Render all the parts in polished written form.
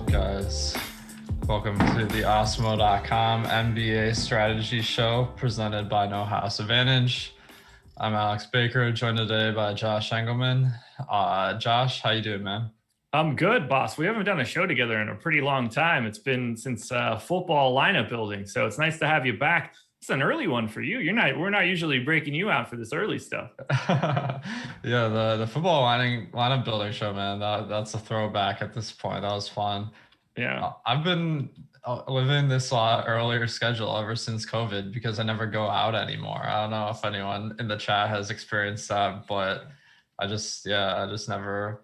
up, guys? Welcome to the Awesemo.com NBA strategy show presented by No House Advantage. I'm Alex Baker, joined today by Josh Engleman. Josh, how you doing, man? I'm good, boss. We haven't done a show together in a pretty long time. It's been since football lineup building, so it's nice to have you back. It's an early one for you. We're not usually breaking you out for this early stuff. Yeah, the football lineup building show, man. That's a throwback at this point. That was fun. Yeah. I've been living this earlier schedule ever since COVID because I never go out anymore. I don't know if anyone in the chat has experienced that, but I just never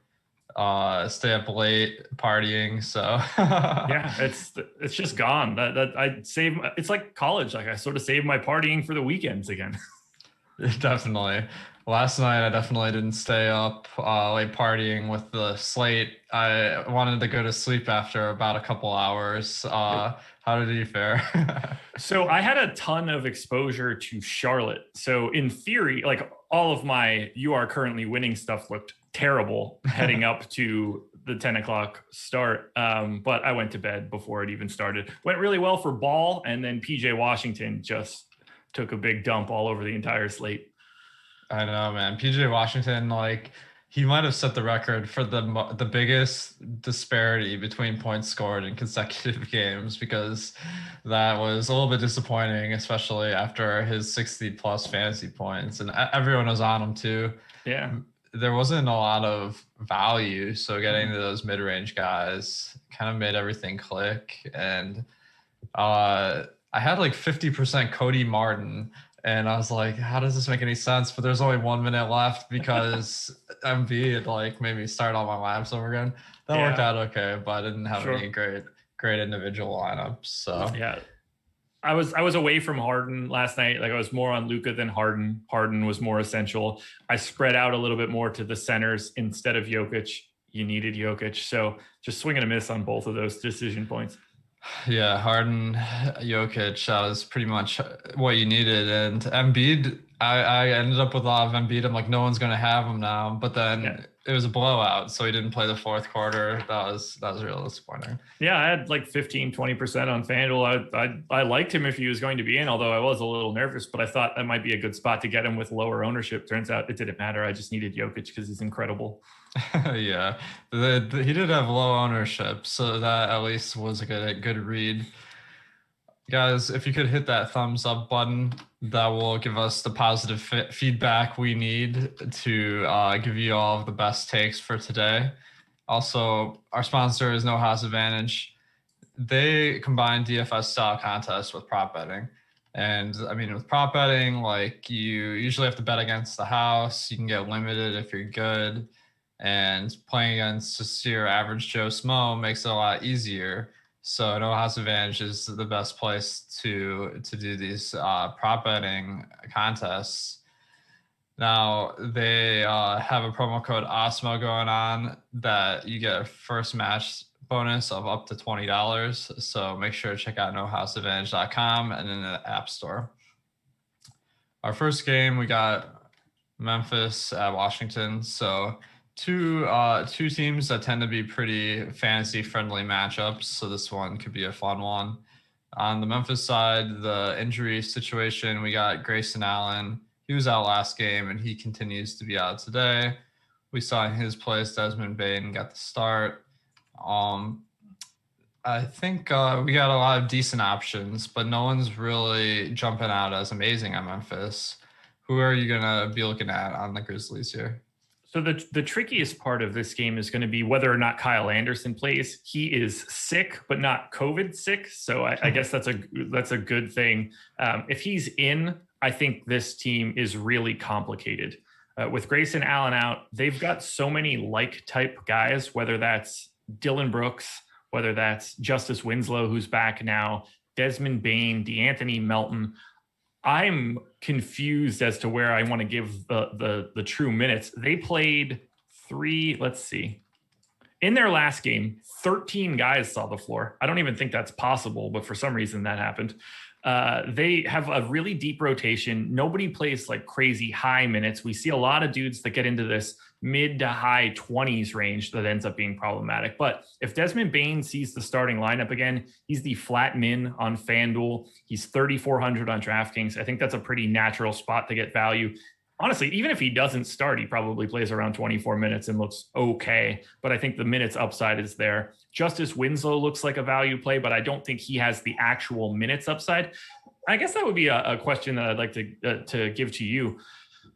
stay up late partying. So yeah, it's just gone. That I save. It's like college. Like I sort of save my partying for the weekends again. Definitely. Last night, I definitely didn't stay up late partying with the slate. I wanted to go to sleep after about a couple hours. How did you fare? So I had a ton of exposure to Charlotte. So in theory, like all of my "you are currently winning" stuff looked terrible heading up to the 10 o'clock start. But I went to bed before it even started. Went really well for Ball, and then PJ Washington just took a big dump all over the entire slate. I know, man. PJ Washington, like, he might have set the record for the biggest disparity between points scored in consecutive games, because that was a little bit disappointing, especially after his 60-plus fantasy points. And everyone was on him, too. Yeah. There wasn't a lot of value, so getting to those mid-range guys kind of made everything click. And I had like 50% Cody Martin, and I was like, how does this make any sense? But there's only 1 minute left because Embiid like made me start all my lineups over again. That worked out okay, but I didn't have any great individual lineups. So yeah, I was away from Harden last night. Like I was more on Luka than Harden. Harden was more essential. I spread out a little bit more to the centers instead of Jokic. You needed Jokic, so just swing and a miss on both of those decision points. Yeah, Harden, Jokic, that was pretty much what you needed. And Embiid, I ended up with a lot of Embiid. I'm like, no one's going to have him now. But then it was a blowout, so he didn't play the fourth quarter. That was real disappointing. Yeah, I had like 15, 20% on FanDuel. I liked him if he was going to be in, although I was a little nervous, but I thought that might be a good spot to get him with lower ownership. Turns out it didn't matter. I just needed Jokic because he's incredible. Yeah, he did have low ownership, so that at least was a good read. Guys, if you could hit that thumbs up button, that will give us the positive feedback we need to give you all of the best takes for today. Also, our sponsor is No House Advantage. They combine DFS style contests with prop betting. And I mean, with prop betting, like, you usually have to bet against the house. You can get limited if you're good. And playing against just your average Joe Smo makes it a lot easier. So No House Advantage is the best place to do these prop betting contests. Now, they have a promo code Awesemo going on that you get a first match bonus of up to $20. So make sure to check out nohouseadvantage.com and in the App Store. Our first game, we got Memphis at Washington. So two teams that tend to be pretty fantasy friendly matchups, so this one could be a fun one. On the Memphis side, the injury situation, we got Grayson Allen. He was out last game and he continues to be out today. We saw in his place Desmond Bane got the start. I think we got a lot of decent options, but no one's really jumping out as amazing at Memphis. Who are you gonna be looking at on the Grizzlies here? So the trickiest part of this game is going to be whether or not Kyle Anderson plays. He is sick, but not COVID sick. So I guess that's a good thing. If he's in, I think this team is really complicated. With Grayson Allen out, they've got so many like type guys, whether that's Dylan Brooks, whether that's Justice Winslow, who's back now, Desmond Bane, DeAnthony Melton. I'm confused as to where I want to give the true minutes. They played in their last game, 13 guys saw the floor. I don't even think that's possible, but for some reason that happened. They have a really deep rotation. Nobody plays like crazy high minutes. We see a lot of dudes that get into this mid to high 20s range that ends up being problematic. But if Desmond Bane sees the starting lineup again, he's the flat min on FanDuel. He's 3,400 on DraftKings. I think that's a pretty natural spot to get value. Honestly, even if he doesn't start, he probably plays around 24 minutes and looks okay. But I think the minutes upside is there. Justice Winslow looks like a value play, but I don't think he has the actual minutes upside. I guess that would be a question that I'd like to give to you.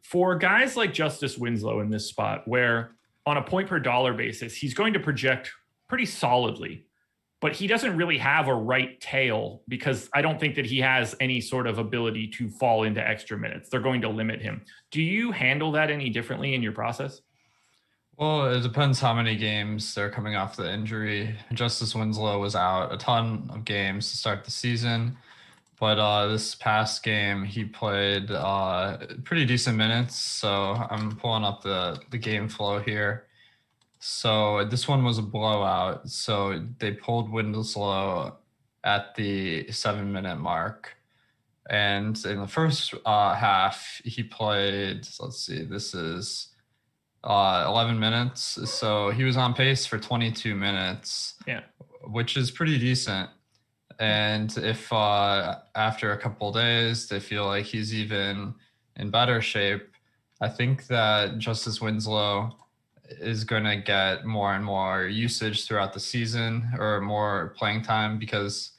For guys like Justice Winslow in this spot, where on a point per dollar basis, he's going to project pretty solidly, but he doesn't really have a right tail because I don't think that he has any sort of ability to fall into extra minutes. They're going to limit him. Do you handle that any differently in your process? Well, it depends how many games they're coming off the injury. Justice Winslow was out a ton of games to start the season, but this past game he played pretty decent minutes. So I'm pulling up the game flow here. So this one was a blowout. So they pulled Winslow at the 7-minute mark. And in the first half, he played, let's see, this is 11 minutes. So he was on pace for 22 minutes, which is pretty decent. And if after a couple days, they feel like he's even in better shape, I think that Justice Winslow is going to get more and more usage throughout the season or more playing time because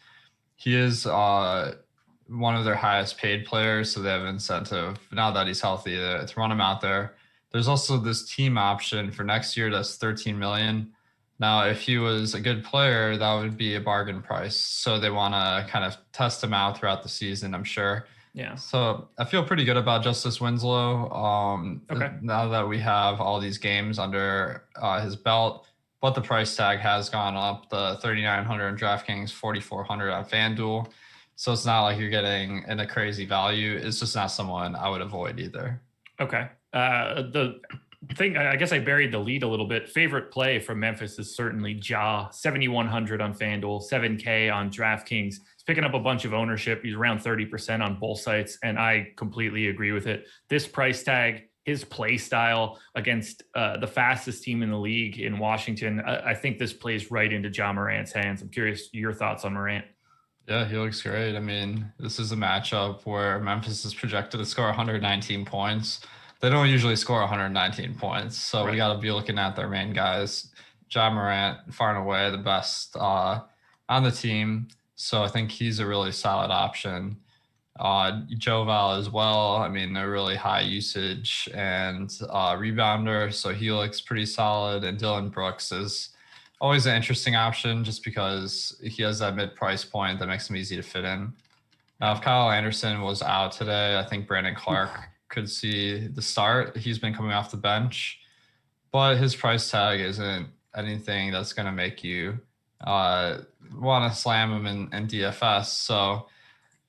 he is one of their highest paid players. So they have incentive now that he's healthy to run him out there. There's also this team option for next year. That's $13 million. Now, if he was a good player, that would be a bargain price. So they want to kind of test him out throughout the season, I'm sure. Yeah. So I feel pretty good about Justice Winslow. Now that we have all these games under his belt, but the price tag has gone up. The 3,900 on DraftKings, 4,400 on FanDuel. So it's not like you're getting in a crazy value. It's just not someone I would avoid either. Okay. The thing, I guess I buried the lead a little bit. Favorite play from Memphis is certainly Ja, 7,100 on FanDuel, 7K on DraftKings. Picking up a bunch of ownership. He's around 30% on both sites, and I completely agree with it. This price tag, his play style against the fastest team in the league in Washington, I think this plays right into Ja Morant's hands. I'm curious your thoughts on Morant. Yeah, he looks great. I mean, this is a matchup where Memphis is projected to score 119 points. They don't usually score 119 points, so we got to be looking at their main guys. Ja Morant, far and away the best on the team. So I think he's a really solid option. Joval as well. I mean, they're really high usage and rebounder, so he looks pretty solid. And Dylan Brooks is always an interesting option just because he has that mid-price point that makes him easy to fit in. Now, if Kyle Anderson was out today, I think Brandon Clark could see the start. He's been coming off the bench, but his price tag isn't anything that's going to make you want to slam him in DFS. So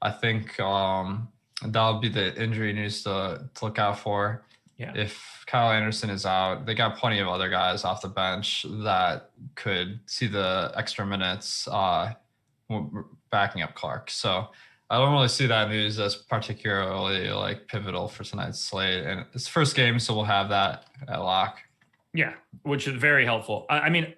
I think that'll be the injury news to look out for. Yeah. If Kyle Anderson is out, they got plenty of other guys off the bench that could see the extra minutes backing up Clark. So I don't really see that news as particularly like pivotal for tonight's slate. And it's the first game, so we'll have that at lock. Yeah, which is very helpful. I mean,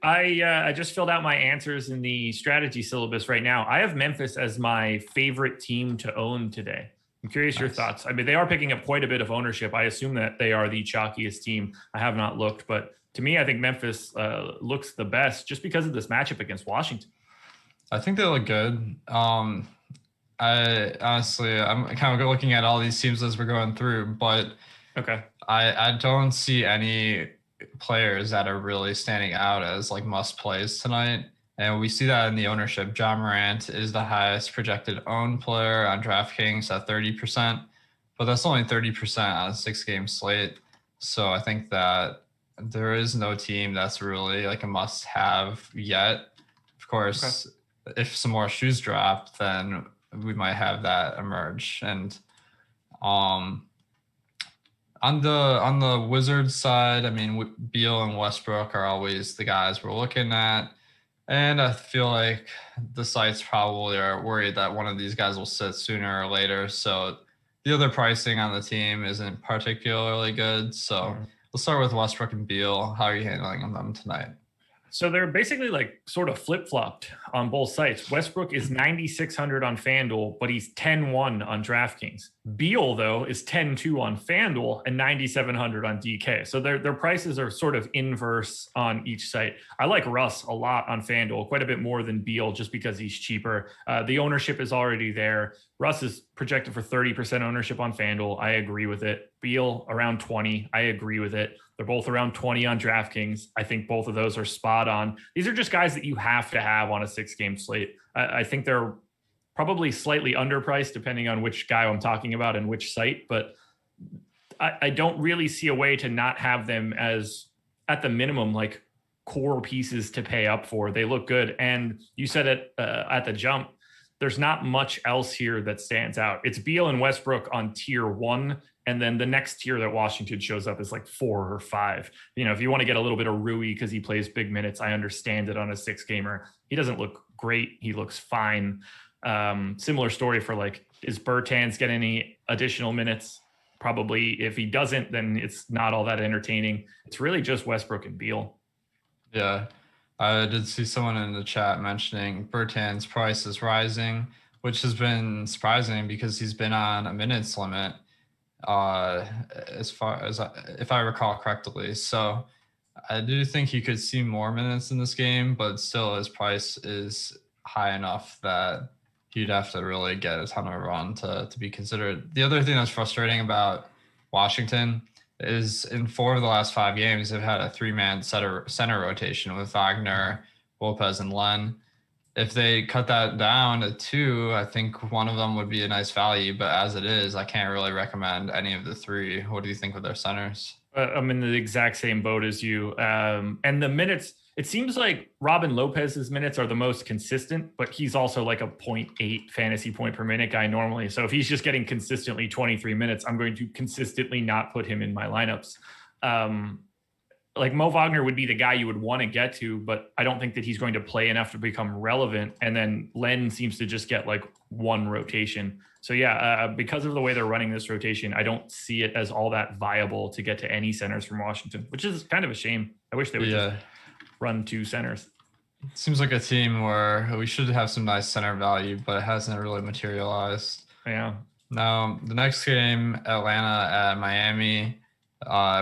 I just filled out my answers in the strategy syllabus right now. I have Memphis as my favorite team to own today. I'm curious your thoughts. I mean, they are picking up quite a bit of ownership. I assume that they are the chalkiest team. I have not looked, but to me, I think Memphis looks the best just because of this matchup against Washington. I think they look good. I honestly, I'm kind of looking at all these teams as we're going through, but I don't see any players that are really standing out as like must plays tonight. And we see that in the ownership. Ja Morant is the highest projected owned player on DraftKings at 30%, but that's only 30% on a 6-game slate. So I think that there is no team that's really like a must have yet. Of course, if some more shoes drop, then we might have that emerge. And on the Wizards side, I mean, Beal and Westbrook are always the guys we're looking at. And I feel like the sites probably are worried that one of these guys will sit sooner or later. So the other pricing on the team isn't particularly good. So We'll start with Westbrook and Beal. How are you handling them tonight? So they're basically like sort of flip-flopped on both sites. Westbrook is 9,600 on FanDuel, but he's 10-1 on DraftKings. Beal, though, is 10-2 on FanDuel and 9,700 on DK. So their prices are sort of inverse on each site. I like Russ a lot on FanDuel, quite a bit more than Beal, just because he's cheaper. The ownership is already there. Russ is projected for 30% ownership on FanDuel. I agree with it. Beal around 20. I agree with it. They're both around 20 on DraftKings. I think both of those are spot on. These are just guys that you have to have on a 6-game slate. I think they're probably slightly underpriced depending on which guy I'm talking about and which site, but I don't really see a way to not have them as, at the minimum, like core pieces to pay up for. They look good. And you said it at the jump, there's not much else here that stands out. It's Beal and Westbrook on tier 1. And then the next tier that Washington shows up is like 4 or 5. If you want to get a little bit of Rui because he plays big minutes, I understand it on a 6-gamer. He doesn't look great. He looks fine. Similar story for like, is Bertans get any additional minutes? Probably. If he doesn't, then it's not all that entertaining. It's really just Westbrook and Beal. Yeah. I did see someone in the chat mentioning Bertans' price is rising, which has been surprising because he's been on a minutes limit, as far as if I recall correctly. So I do think he could see more minutes in this game, but still his price is high enough that he'd have to really get a ton of run to be considered. The other thing that's frustrating about Washington is in 4 of the last 5 games, they've had a 3-man center rotation with Wagner, Lopez, and Len. If they cut that down to 2, I think one of them would be a nice value. But as it is, I can't really recommend any of the 3. What do you think with their centers? I'm in the exact same boat as you. And the minutes, it seems like Robin Lopez's minutes are the most consistent, but he's also like a 0.8 fantasy point per minute guy normally. So if he's just getting consistently 23 minutes, I'm going to consistently not put him in my lineups. Like Mo Wagner would be the guy you would want to get to, but I don't think that he's going to play enough to become relevant. And then Len seems to just get like 1 rotation. So yeah, because of the way they're running this rotation, I don't see it as all that viable to get to any centers from Washington, which is kind of a shame. I wish they would just run 2 centers. It seems like a team where we should have some nice center value, but it hasn't really materialized. Yeah. Now, the next game, Atlanta at Miami.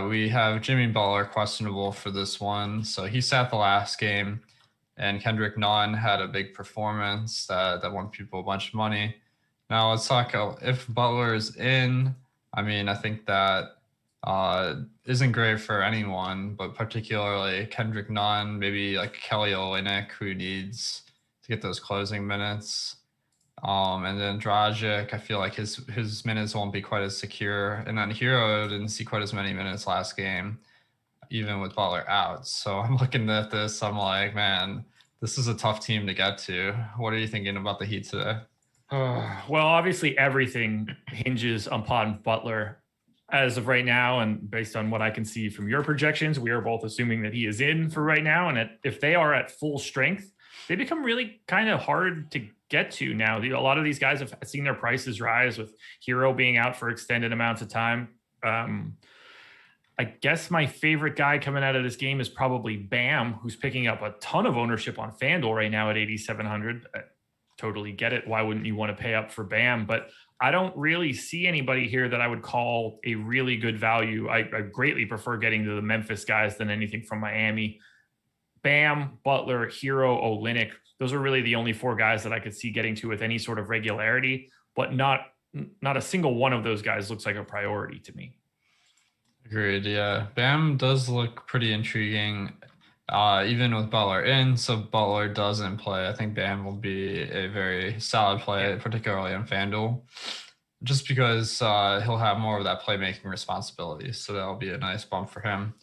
We have Jimmy Butler questionable for this one. So he sat the last game, and Kendrick Nunn had a big performance that won people a bunch of money. Now let's talk if Butler is in. I mean, I think that isn't great for anyone, but particularly Kendrick Nunn, maybe like Kelly Olynyk, who needs to get those closing minutes. And then Dragic, I feel like his minutes won't be quite as secure. And then Hero didn't see quite as many minutes last game, even with Butler out. So I'm looking at this, I'm like, man, this is a tough team to get to. What are you thinking about the Heat today? Well, obviously everything hinges upon Butler as of right now, and based on what I can see from your projections, we are both assuming that he is in for right now. And if they are at full strength, they become really kind of hard to get to now. A lot of these guys have seen their prices rise with Hero being out for extended amounts of time. I guess my favorite guy coming out of this game is probably Bam, who's picking up a ton of ownership on FanDuel right now at 8,700. Totally get it. Why wouldn't you want to pay up for Bam? But I don't really see anybody here that I would call a really good value. I greatly prefer getting to the Memphis guys than anything from Miami. Bam, Butler, Hero, Olynyk. Those are really the only 4 guys that I could see getting to with any sort of regularity, but not a single one of those guys looks like a priority to me. Agreed. Yeah. Bam does look pretty intriguing. Even with Butler in, so Butler doesn't play. I think Bam will be a very solid play, particularly on FanDuel, just because he'll have more of that playmaking responsibility. So that'll be a nice bump for him.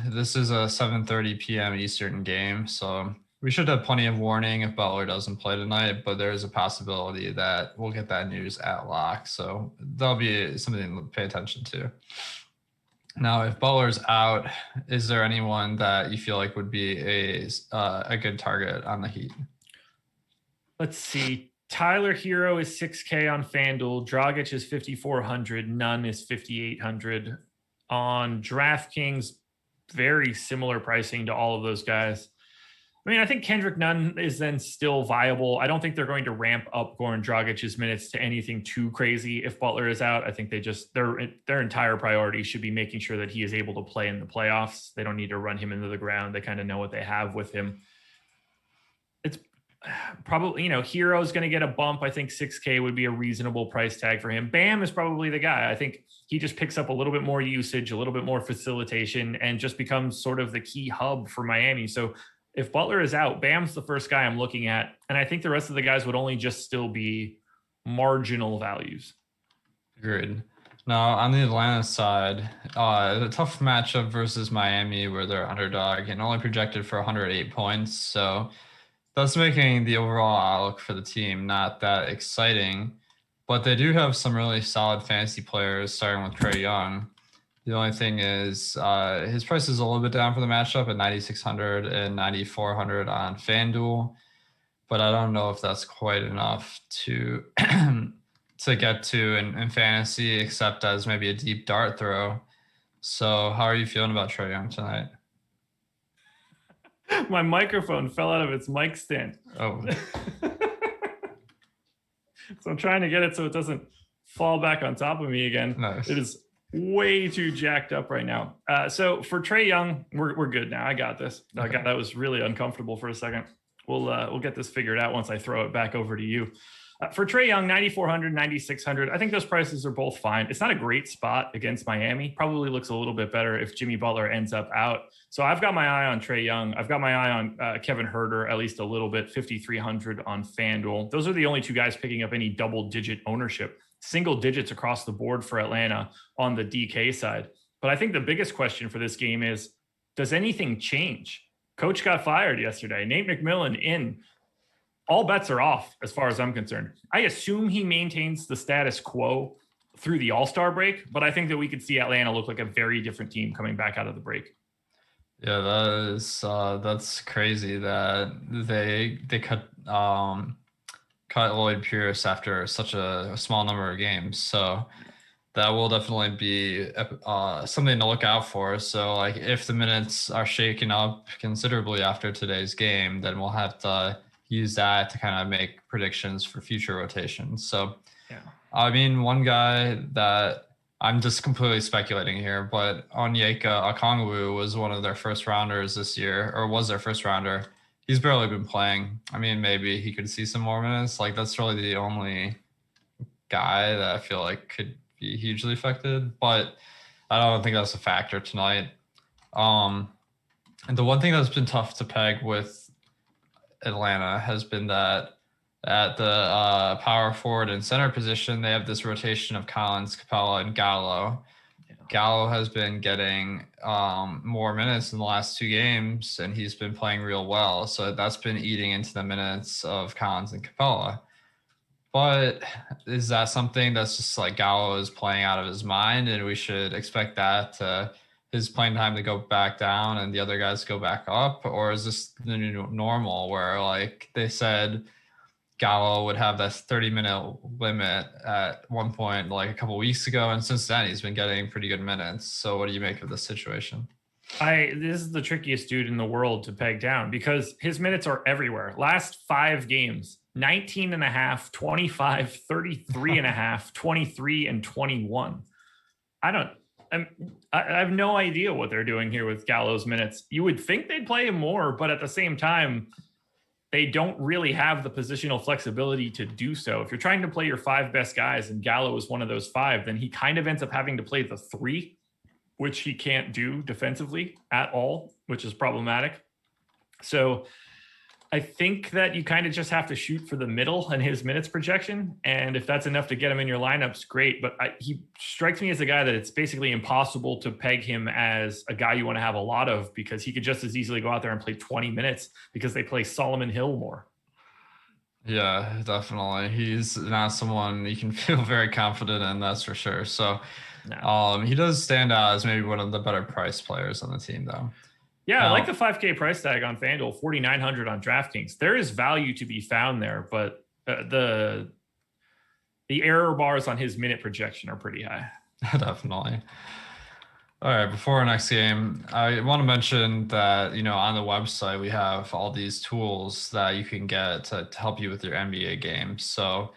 This is a 7:30 p.m. Eastern game, so we should have plenty of warning if Butler doesn't play tonight, but there is a possibility that we'll get that news at lock. So that'll be something to pay attention to. Now, if Butler's out, is there anyone that you feel like would be a good target on the Heat? Let's see. Tyler Hero is 6K on FanDuel. Dragic is 5,400. Nunn is 5,800. On DraftKings, very similar pricing to all of those guys. I mean, I think Kendrick Nunn is then still viable. I don't think they're going to ramp up Goran Dragic's minutes to anything too crazy if Butler is out. I think they just their entire priority should be making sure that he is able to play in the playoffs. They don't need to run him into the ground. They kind of know what they have with him. It's probably, Hero is going to get a bump. I think 6K would be a reasonable price tag for him. Bam is probably the guy. I think he just picks up a little bit more usage, a little bit more facilitation, and just becomes sort of the key hub for Miami. So if Butler is out, Bam's the first guy I'm looking at. And I think the rest of the guys would only just still be marginal values. Agreed. Now, on the Atlanta side, a tough matchup versus Miami where they're underdog and only projected for 108 points. So that's making the overall outlook for the team not that exciting. But they do have some really solid fantasy players, starting with Trae Young. The only thing is his price is a little bit down for the matchup at 9,600 and 9,400 on FanDuel, but I don't know if that's quite enough to to get to in fantasy, except as maybe a deep dart throw. So how are you feeling about Trae Young tonight? My microphone fell out of its mic stand. Oh. So I'm trying to get it so it doesn't fall back on top of me again. Nice. It is way too jacked up right now. So for Trae Young, we're good now. I got this. Okay. God, that was really uncomfortable for a second. We'll get this figured out once I throw it back over to you. For Trae Young, 9,400, 9,600. I think those prices are both fine. It's not a great spot against Miami. Probably looks a little bit better if Jimmy Butler ends up out. So I've got my eye on Trae Young. I've got my eye on Kevin Huerter, at least a little bit, 5,300 on FanDuel. Those are the only two guys picking up any double-digit ownership. Single digits across the board for Atlanta on the DK side. But I think the biggest question for this game is, does anything change? Coach got fired yesterday. Nate McMillan in. All bets are off as far as I'm concerned. I assume he maintains the status quo through the All-Star break, but I think that we could see Atlanta look like a very different team coming back out of the break. Yeah, that's crazy that they cut Lloyd Pierce after such a small number of games. So that will definitely be something to look out for. So like if the minutes are shaken up considerably after today's game, then we'll have to use that to kind of make predictions for future rotations. So, yeah, I mean, one guy that I'm just completely speculating here, but Onyeka Okongwu was one of their first rounders this year, or was their first rounder. He's barely been playing. I mean, maybe he could see some more minutes. Like that's really the only guy that I feel like could be hugely affected, but I don't think that's a factor tonight. And the one thing that's been tough to peg with Atlanta has been that at the power forward and center position, they have this rotation of Collins, Capella, and Gallo. Yeah. Gallo has been getting more minutes in the last two games, and he's been playing real well. So that's been eating into the minutes of Collins and Capella. But is that something that's just like Gallo is playing out of his mind, and we should expect that his playing time to go back down and the other guys go back up? Or is this the new normal where like they said Gallo would have that 30-minute limit at one point like a couple weeks ago, and since then he's been getting pretty good minutes? So what do you make of this situation? This is the trickiest dude in the world to peg down because his minutes are everywhere. Last 5 games, 19 and a half, 25, 33 and a half, 23 and 21. I have no idea what they're doing here with Gallo's minutes. You would think they'd play him more, but at the same time, they don't really have the positional flexibility to do so. If you're trying to play your 5 best guys and Gallo is one of those 5, then he kind of ends up having to play the 3, which he can't do defensively at all, which is problematic. So I think that you kind of just have to shoot for the middle in his minutes projection. And if that's enough to get him in your lineups, great. But he strikes me as a guy that it's basically impossible to peg him as a guy you want to have a lot of, because he could just as easily go out there and play 20 minutes because they play Solomon Hill more. Yeah, definitely. He's not someone you can feel very confident in, that's for sure. So no. He does stand out as maybe one of the better price players on the team, though. Yeah, I like the 5K price tag on FanDuel, 4,900 on DraftKings. There is value to be found there, but the error bars on his minute projection are pretty high. Definitely. All right, before our next game, I want to mention that, on the website, we have all these tools that you can get to help you with your NBA games. So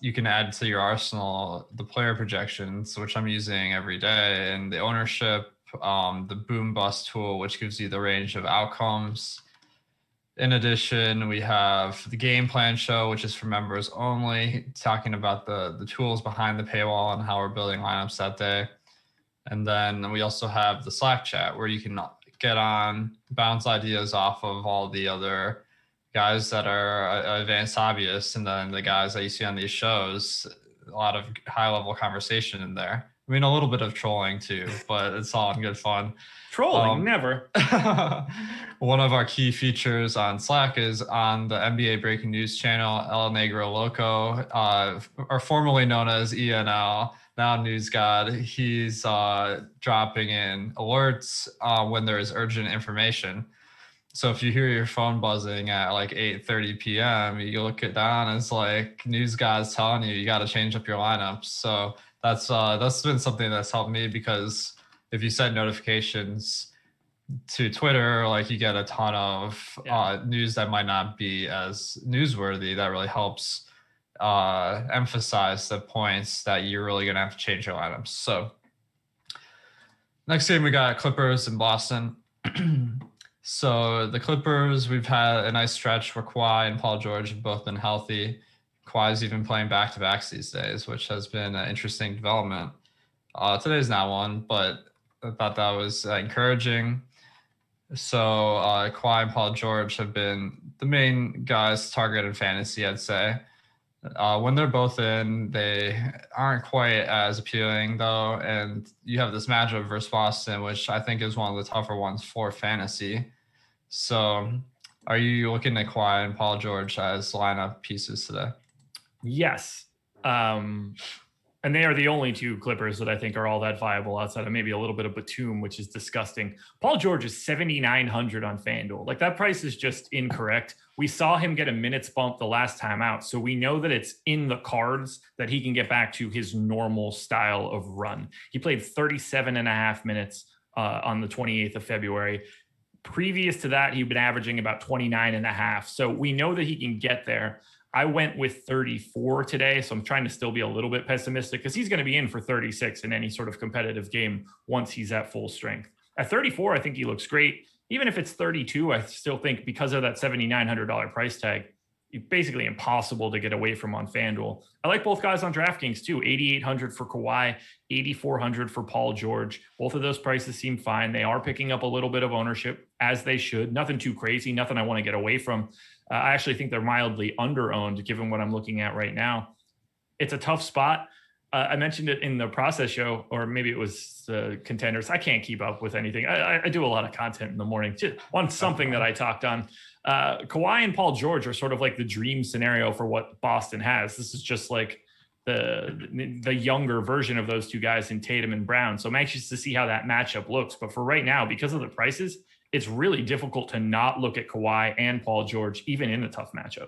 you can add to your arsenal the player projections, which I'm using every day, and the ownership, the boom bust tool, which gives you the range of outcomes. In addition, we have the game plan show, which is for members only, talking about the tools behind the paywall and how we're building lineups that day. And then we also have the Slack chat where you can get on, bounce ideas off of all the other guys that are advanced hobbyists, and then the guys that you see on these shows. A lot of high level conversation in there. I mean, a little bit of trolling too, but it's all in good fun. Trolling, never. One of our key features on Slack is on the NBA Breaking News channel, El Negro Loco, or formerly known as ENL, now News God. He's dropping in alerts when there is urgent information. So if you hear your phone buzzing at like 8:30 p.m., you look it down and it's like News God's telling you got to change up your lineups. So that's been something that's helped me, because if you set notifications to Twitter, like you get a ton of news that might not be as newsworthy. That really helps emphasize the points that you're really going to have to change your lineups. So next game, we got Clippers in Boston. So the Clippers, we've had a nice stretch where Kawhi and Paul George have both been healthy. Kawhi's even playing back-to-backs these days, which has been an interesting development. Today's not one, but I thought that was encouraging. So Kawhi and Paul George have been the main guys targeted in fantasy, I'd say. When they're both in, they aren't quite as appealing, though. And you have this matchup versus Boston, which I think is one of the tougher ones for fantasy. So are you looking at Kawhi and Paul George as lineup pieces today? Yes. And they are the only two Clippers that I think are all that viable outside of maybe a little bit of Batum, which is disgusting. Paul George is 7,900 on FanDuel. Like, that price is just incorrect. We saw him get a minutes bump the last time out, so we know that it's in the cards that he can get back to his normal style of run. He played 37 and a half minutes on the 28th of February. Previous to that, he'd been averaging about 29 and a half. So we know that he can get there. I went with 34 today, so I'm trying to still be a little bit pessimistic because he's going to be in for 36 in any sort of competitive game once he's at full strength. At 34, I think he looks great. Even if it's 32, I still think because of that $7,900 price tag, it's basically impossible to get away from on FanDuel. I like both guys on DraftKings too. 8,800 for Kawhi, 8,400 for Paul George. Both of those prices seem fine. They are picking up a little bit of ownership, as they should. Nothing too crazy, nothing I want to get away from. I actually think they're mildly under-owned given what I'm looking at right now. It's a tough spot. I mentioned it in the process show, or maybe it was the contenders. I can't keep up with anything. I do a lot of content in the morning. Just want something that I talked on. Kawhi and Paul George are sort of like the dream scenario for what Boston has. This is just like the younger version of those two guys in Tatum and Brown. So I'm anxious to see how that matchup looks. But for right now, because of the prices, it's really difficult to not look at Kawhi and Paul George, even in a tough matchup.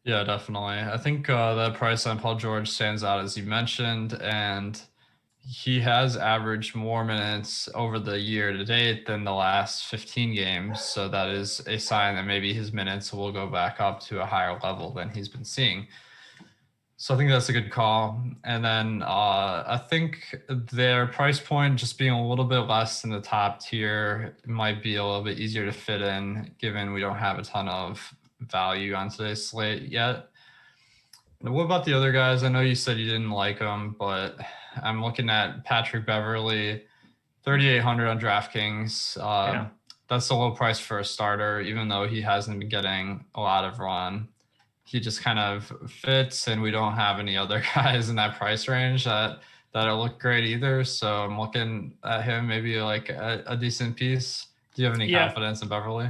Yeah, definitely. I think the price on Paul George stands out, as you mentioned, and he has averaged more minutes over the year to date than the last 15 games. So that is a sign that maybe his minutes will go back up to a higher level than he's been seeing. So I think that's a good call. And then I think their price point just being a little bit less in the top tier might be a little bit easier to fit in, given we don't have a ton of value on today's slate yet. What about the other guys? I know you said you didn't like them, but I'm looking at Patrick Beverly, 3,800 on DraftKings. That's a low price for a starter, even though he hasn't been getting a lot of run. He just kind of fits, and we don't have any other guys in that price range that look great either. So I'm looking at him maybe like a decent piece. Do you have any confidence in Beverly?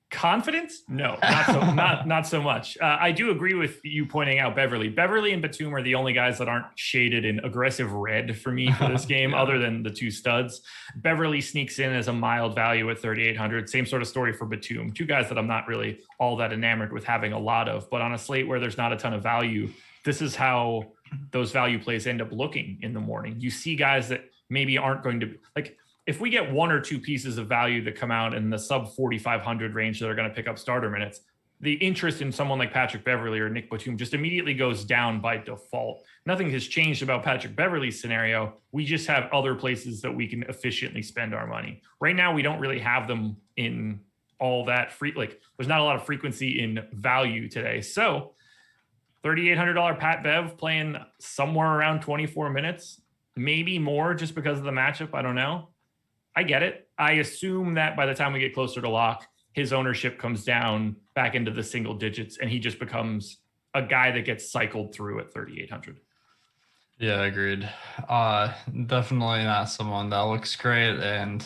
Confidence? No, not so much. I do agree with you pointing out Beverly. Beverly and Batum are the only guys that aren't shaded in aggressive red for me for this game, other than the two studs. Beverly sneaks in as a mild value at 3,800. Same sort of story for Batum. Two guys that I'm not really all that enamored with having a lot of, but on a slate where there's not a ton of value, this is how those value plays end up looking in the morning. You see guys that maybe aren't going to, like, if we get one or two pieces of value that come out in the sub 4,500 range that are going to pick up starter minutes, the interest in someone like Patrick Beverley or Nick Batum just immediately goes down by default. Nothing has changed about Patrick Beverley's scenario. We just have other places that we can efficiently spend our money. Right now, we don't really have them in all that free. Like, there's not a lot of frequency in value today. So $3,800 Pat Bev playing somewhere around 24 minutes, maybe more just because of the matchup. I don't know. I get it. I assume that by the time we get closer to lock, his ownership comes down back into the single digits and he just becomes a guy that gets cycled through at 3,800. Yeah, agreed. Definitely not someone that looks great. And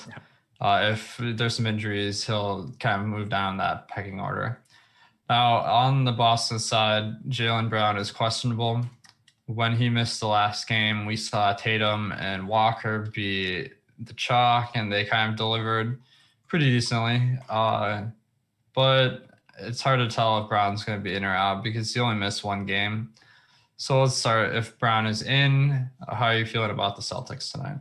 if there's some injuries, he'll kind of move down that pecking order. Now, on the Boston side, Jaylen Brown is questionable. When he missed the last game, we saw Tatum and Walker be the chalk, and they kind of delivered pretty decently. But it's hard to tell if Brown's going to be in or out because he only missed one game. So let's start. If Brown is in, how are you feeling about the Celtics tonight?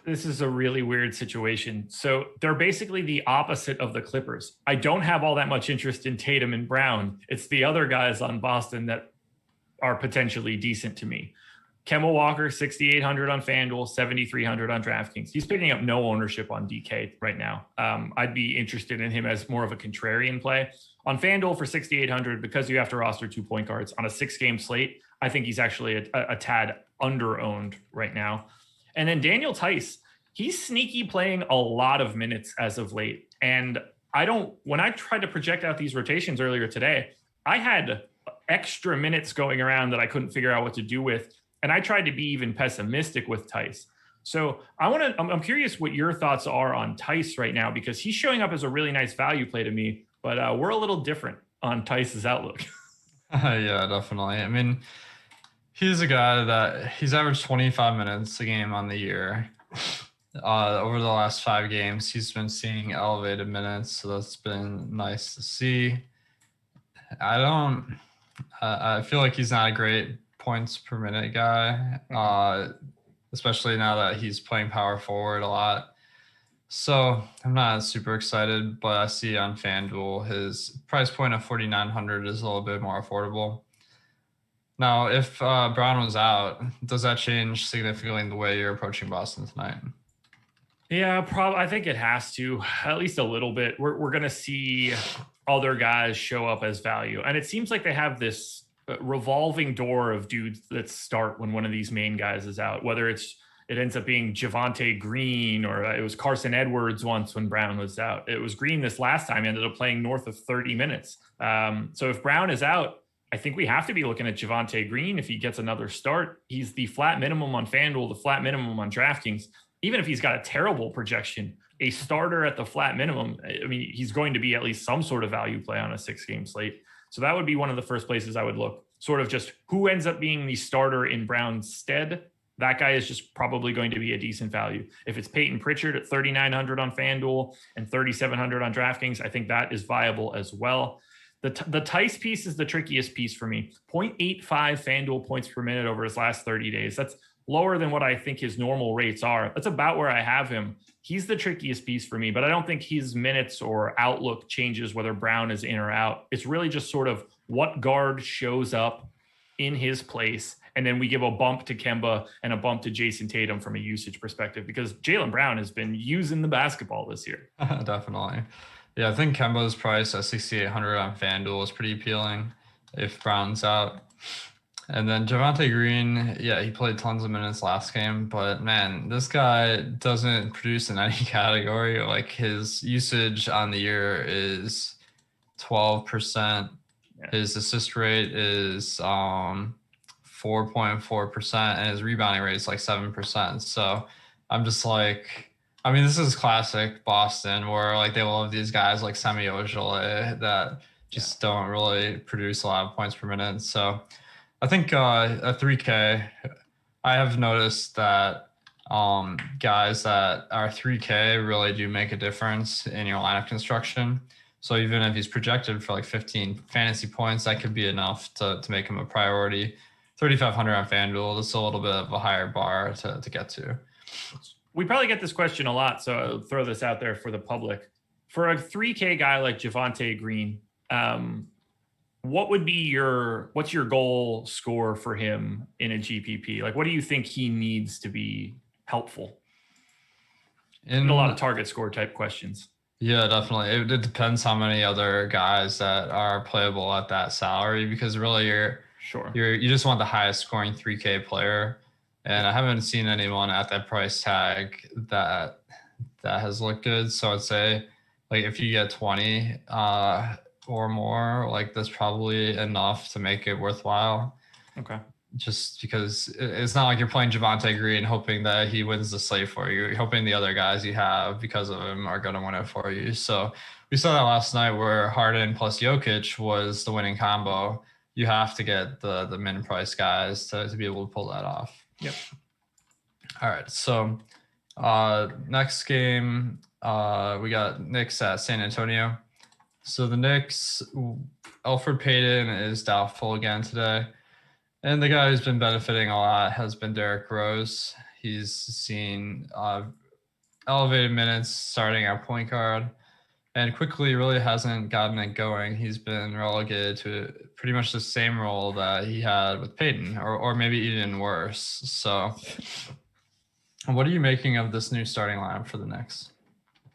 This is a really weird situation. So they're basically the opposite of the Clippers. I don't have all that much interest in Tatum and Brown. It's the other guys on Boston that are potentially decent to me. Kemba Walker, 6,800 on FanDuel, 7,300 on DraftKings. He's picking up no ownership on DK right now. I'd be interested in him as more of a contrarian play. On FanDuel for 6,800, because you have to roster 2 point guards on a 6-game slate, I think he's actually a tad under-owned right now. And then Daniel Tice, he's sneaky playing a lot of minutes as of late. And when I tried to project out these rotations earlier today, I had extra minutes going around that I couldn't figure out what to do with. And I tried to be even pessimistic with Tice. So I'm curious what your thoughts are on Tice right now, because he's showing up as a really nice value play to me, but we're a little different on Tice's outlook. Yeah, definitely. I mean, he's a guy that he's averaged 25 minutes a game on the year. Over the last 5 games, he's been seeing elevated minutes, so that's been nice to see. I feel like he's not a great points per minute guy, especially now that he's playing power forward a lot. So I'm not super excited, but I see on FanDuel his price point of 4,900 is a little bit more affordable. Now, if Brown was out, does that change significantly the way you're approaching Boston tonight? Yeah, I think it has to, at least a little bit. We're going to see other guys show up as value. And it seems like they have this revolving door of dudes that start when one of these main guys is out, whether it ends up being Javonte Green, or it was Carson Edwards once when Brown was out. It was Green this last time, ended up playing north of 30 minutes. So if Brown is out, I think we have to be looking at Javonte Green if he gets another start. He's the flat minimum on FanDuel, the flat minimum on DraftKings. Even if he's got a terrible projection, a starter at the flat minimum, I mean, he's going to be at least some sort of value play on a 6-game slate. So that would be one of the first places I would look, sort of just who ends up being the starter in Brown's stead. That guy is just probably going to be a decent value. If it's Peyton Pritchard at 3,900 on FanDuel and 3,700 on DraftKings, I think that is viable as well. The Tice piece is the trickiest piece for me. 0.85 FanDuel points per minute over his last 30 days. That's lower than what I think his normal rates are. That's about where I have him. He's the trickiest piece for me, but I don't think his minutes or outlook changes whether Brown is in or out. It's really just sort of what guard shows up in his place. And then we give a bump to Kemba and a bump to Jason Tatum from a usage perspective, because Jaylen Brown has been using the basketball this year. Definitely. Yeah, I think Kemba's price at 6,800 on FanDuel is pretty appealing if Brown's out. And then Javonte Green, yeah, he played tons of minutes last game, but man, this guy doesn't produce in any category. Like, his usage on the year is 12%. Yeah. His assist rate is 4.4%, and his rebounding rate is like 7%. So I'm just like, I mean, this is classic Boston, where like they love these guys like Semi Ojeleye that just don't really produce a lot of points per minute. So I think at 3K, I have noticed that guys that are 3K really do make a difference in your lineup construction. So even if he's projected for like 15 fantasy points, that could be enough to make him a priority. 3,500 on FanDuel. That's a little bit of a higher bar to get to. We probably get this question a lot, so I'll throw this out there for the public. For a 3K guy like Javonte Green, what's your goal score for him in a GPP? Like, what do you think he needs to be helpful? In a lot of target score type questions. Yeah, definitely. It depends how many other guys that are playable at that salary, because really you just want the highest scoring 3K player. And I haven't seen anyone at that price tag that has looked good. So I'd say like if you get 20 or more, like that's probably enough to make it worthwhile. Okay. Just because it's not like you're playing Javonte Green hoping that he wins the slate for you. You're hoping the other guys you have because of him are going to win it for you. So we saw that last night where Harden plus Jokic was the winning combo. You have to get the min price guys to be able to pull that off. Yep. All right. So next game, we got Knicks at San Antonio. So the Knicks, Elfrid Payton is doubtful again today. And the guy who's been benefiting a lot has been Derrick Rose. He's seen elevated minutes starting at point guard and quickly really hasn't gotten it going. He's been relegated to pretty much the same role that he had with Payton, or maybe even worse. So what are you making of this new starting lineup for the Knicks?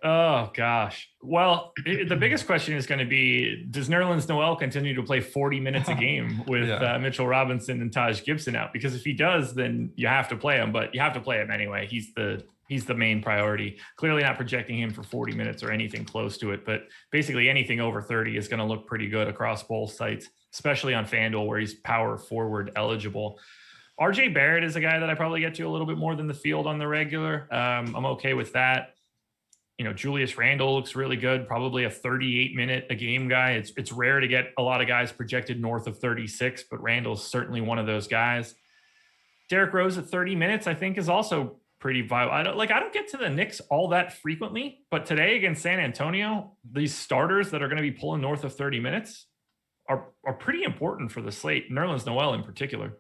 Oh, gosh. Well, the biggest question is going to be, does Nerlens Noel continue to play 40 minutes a game with Mitchell Robinson and Taj Gibson out? Because if he does, then you have to play him, but you have to play him anyway. He's the main priority. Clearly not projecting him for 40 minutes or anything close to it, but basically anything over 30 is going to look pretty good across both sites, especially on FanDuel where he's power forward eligible. RJ Barrett is a guy that I probably get to a little bit more than the field on the regular. I'm okay with that. You know, Julius Randle looks really good, probably a 38-minute a game guy. It's rare to get a lot of guys projected north of 36, but Randle's certainly one of those guys. Derrick Rose at 30 minutes, I think, is also pretty viable. I don't get to the Knicks all that frequently, but today against San Antonio, these starters that are going to be pulling north of 30 minutes are pretty important for the slate, Nerlens Noel in particular.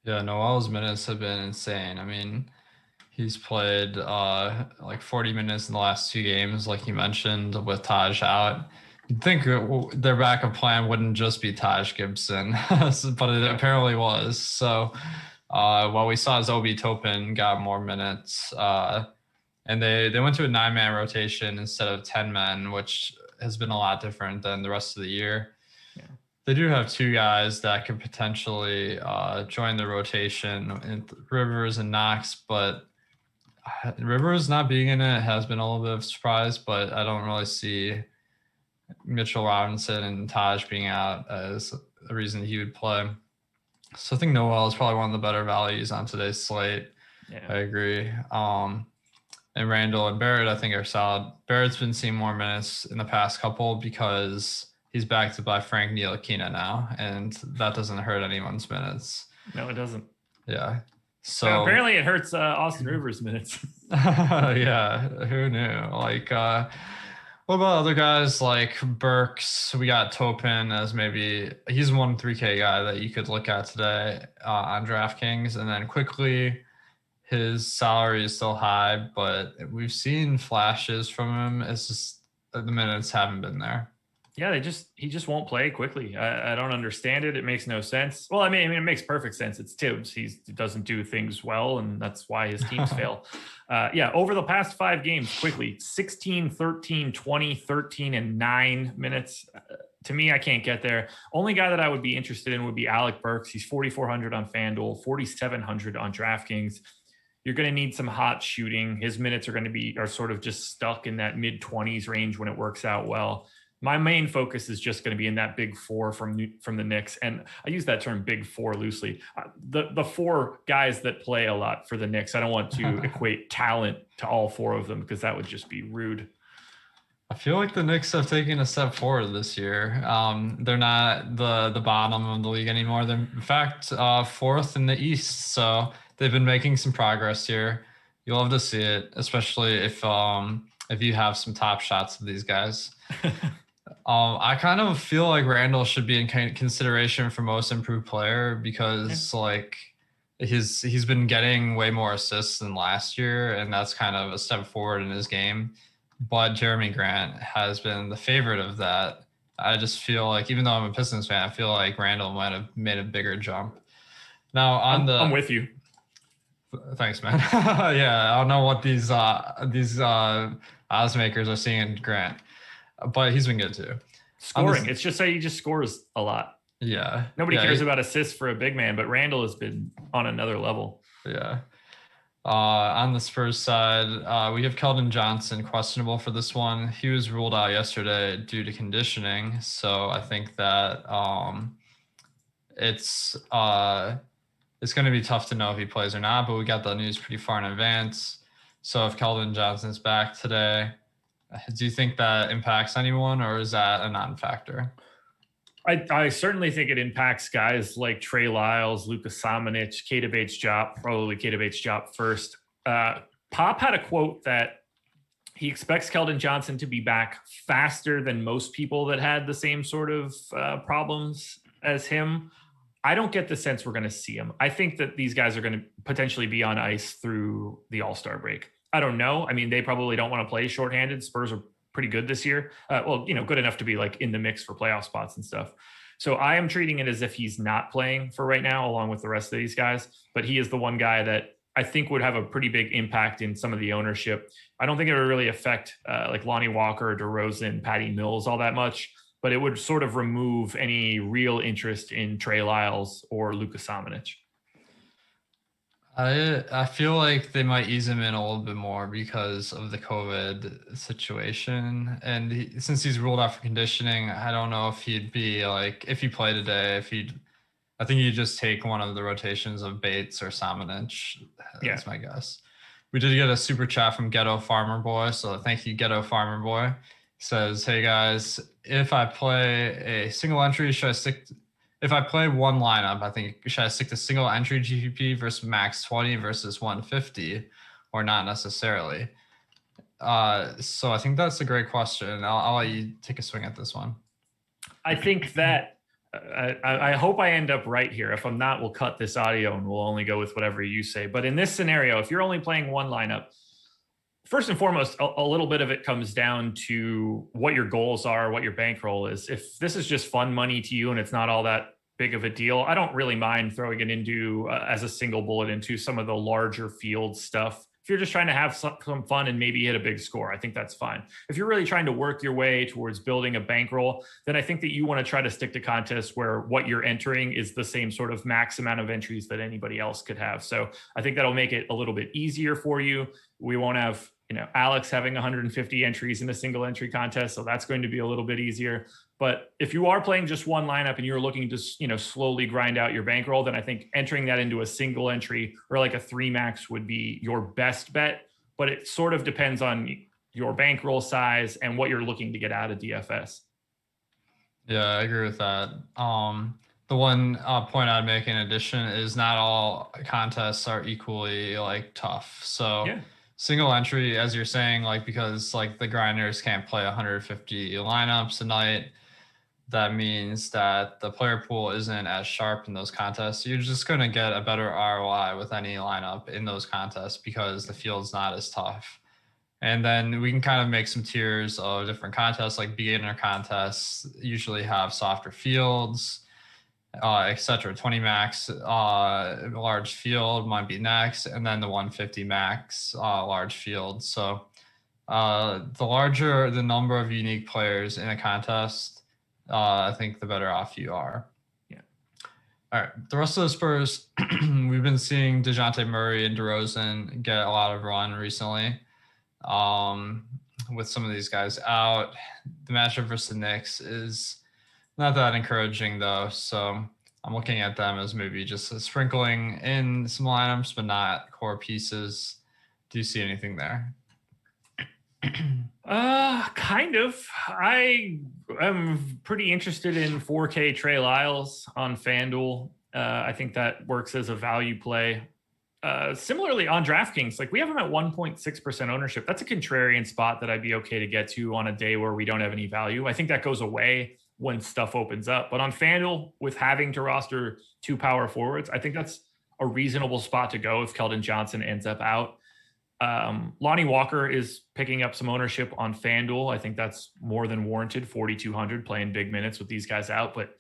Yeah, Noel's minutes have been insane. I mean, he's played like 40 minutes in the last 2 games, like you mentioned, with Taj out. You'd think their backup plan wouldn't just be Taj Gibson, but it apparently was. So while we saw Obi Toppin got more minutes, and they went to a 9-man rotation instead of 10 men, which has been a lot different than the rest of the year. Yeah. They do have 2 guys that could potentially join the rotation, in Rivers and Knox, but Rivers not being in it has been a little bit of a surprise, but I don't really see Mitchell Robinson and Taj being out as a reason he would play. So I think Noel is probably one of the better values on today's slate. Yeah. I agree. And Randle and Barrett, I think, are solid. Barrett's been seeing more minutes in the past couple because he's backed by Frank Ntilikina now, and that doesn't hurt anyone's minutes. No, it doesn't. Yeah. So apparently it hurts Austin Rivers' minutes. Yeah, who knew? Like, what about other guys like Burks? We got Toppin as maybe he's one 3K guy that you could look at today on DraftKings, and then quickly his salary is still high, but we've seen flashes from him. It's just the minutes haven't been there. Yeah, he just won't play quickly. I don't understand it. It makes no sense. Well, I mean, it makes perfect sense. It's Tibbs. He doesn't do things well, and that's why his teams fail. Yeah, over the past 5 games, quickly, 16, 13, 20, 13, and 9 minutes. To me, I can't get there. Only guy that I would be interested in would be Alec Burks. He's 4,400 on FanDuel, 4,700 on DraftKings. You're going to need some hot shooting. His minutes are sort of just stuck in that mid-20s range when it works out well. My main focus is just going to be in that big 4 from the Knicks. And I use that term big 4 loosely. The 4 guys that play a lot for the Knicks, I don't want to equate talent to all 4 of them because that would just be rude. I feel like the Knicks have taken a step forward this year. They're not the bottom of the league anymore. They're, in fact, 4th in the East. So they've been making some progress here. You'll love to see it, especially if you have some top shots of these guys. I kind of feel like Randall should be in consideration for most improved player because like he's been getting way more assists than last year, and that's kind of a step forward in his game. But Jeremy Grant has been the favorite of that. I just feel like, even though I'm a Pistons fan, I feel like Randall might have made a bigger jump. Now I'm with you. Thanks, man. Yeah, I don't know what these odds makers are seeing in Grant, but he's been good too. Scoring. It's just that he just scores a lot. Yeah. Nobody cares about assists for a big man, but Randall has been on another level. Yeah. On the Spurs side, we have Keldon Johnson questionable for this one. He was ruled out yesterday due to conditioning, so I think that it's going to be tough to know if he plays or not. But we got the news pretty far in advance. So if Keldon Johnson's back today, do you think that impacts anyone, or is that a non-factor? I certainly think it impacts guys like Trey Lyles, Luka Samanic, Keita Bates-Diop, probably Keita Bates-Diop first. Pop had a quote that he expects Keldon Johnson to be back faster than most people that had the same sort of problems as him. I don't get the sense we're going to see him. I think that these guys are going to potentially be on ice through the All-Star break. I don't know. I mean, they probably don't want to play shorthanded. Spurs are pretty good this year. Good enough to be like in the mix for playoff spots and stuff. So I am treating it as if he's not playing for right now, along with the rest of these guys. But he is the one guy that I think would have a pretty big impact in some of the ownership. I don't think it would really affect like Lonnie Walker, DeRozan, Patty Mills all that much, but it would sort of remove any real interest in Trey Lyles or Luka Samanic. I feel like they might ease him in a little bit more because of the COVID situation. And since he's ruled out for conditioning, I don't know if he'd be like, if he played today, I think he'd just take one of the rotations of Bates or Samanic. That's my guess. We did get a super chat from Ghetto Farmer Boy. So thank you, Ghetto Farmer Boy. He says, hey guys, if I play a single entry, if I play one lineup, I think should I stick to single entry GPP versus max 20 versus 150, or not necessarily? So I think that's a great question. I'll let you take a swing at this one. I think that I hope I end up right here. If I'm not, we'll cut this audio and we'll only go with whatever you say. But in this scenario, if you're only playing one lineup, first and foremost, a little bit of it comes down to what your goals are, what your bankroll is. If this is just fun money to you and it's not all that big of a deal, I don't really mind throwing it into as a single bullet into some of the larger field stuff. If you're just trying to have some fun and maybe hit a big score, I think that's fine. If you're really trying to work your way towards building a bankroll, then I think that you want to try to stick to contests where what you're entering is the same sort of max amount of entries that anybody else could have. So I think that'll make it a little bit easier for you. We won't have Alex having 150 entries in a single entry contest. So that's going to be a little bit easier. But if you are playing just one lineup and you're looking to, slowly grind out your bankroll, then I think entering that into a single entry or like a 3 max would be your best bet. But it sort of depends on your bankroll size and what you're looking to get out of DFS. Yeah, I agree with that. The one point I'd make in addition is not all contests are equally tough. So single entry, as you're saying, because the grinders can't play 150 lineups a night, that means that the player pool isn't as sharp in those contests. You're just going to get a better ROI with any lineup in those contests because the field's not as tough. And then we can kind of make some tiers of different contests, like beginner contests usually have softer fields, etc. 20 max large field might be next, and then the 150 max large field. So the larger the number of unique players in a contest, I think the better off you are. Yeah. All right. The rest of the Spurs, we've been seeing DeJounte Murray and DeRozan get a lot of run recently. With some of these guys out, the matchup versus the Knicks is not that encouraging though. So I'm looking at them as maybe just sprinkling in some lineups, but not core pieces. Do you see anything there? Kind of. I am pretty interested in 4K Trey Lyles on FanDuel. I think that works as a value play. Similarly on DraftKings, like we have him at 1.6% ownership. That's a contrarian spot that I'd be okay to get to on a day where we don't have any value. I think that goes away when stuff opens up. But on FanDuel, with having to roster 2 power forwards, I think that's a reasonable spot to go if Keldon Johnson ends up out. Lonnie Walker is picking up some ownership on FanDuel. I think that's more than warranted. 4,200 playing big minutes with these guys out, but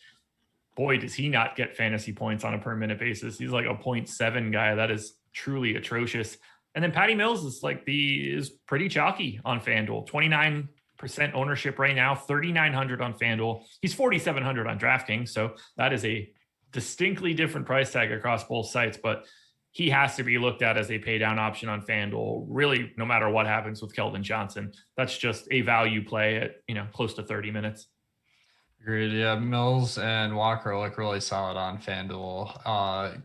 boy, does he not get fantasy points on a per minute basis. He's like a 0.7 guy. That is truly atrocious. And then Patty Mills is pretty chalky on FanDuel. 29% ownership right now, 3,900 on FanDuel. He's 4,700 on DraftKings. So that is a distinctly different price tag across both sites, but he has to be looked at as a pay down option on FanDuel, really, no matter what happens with Keldon Johnson. That's just a value play at, close to 30 minutes. Agreed. Yeah, Mills and Walker look really solid on FanDuel.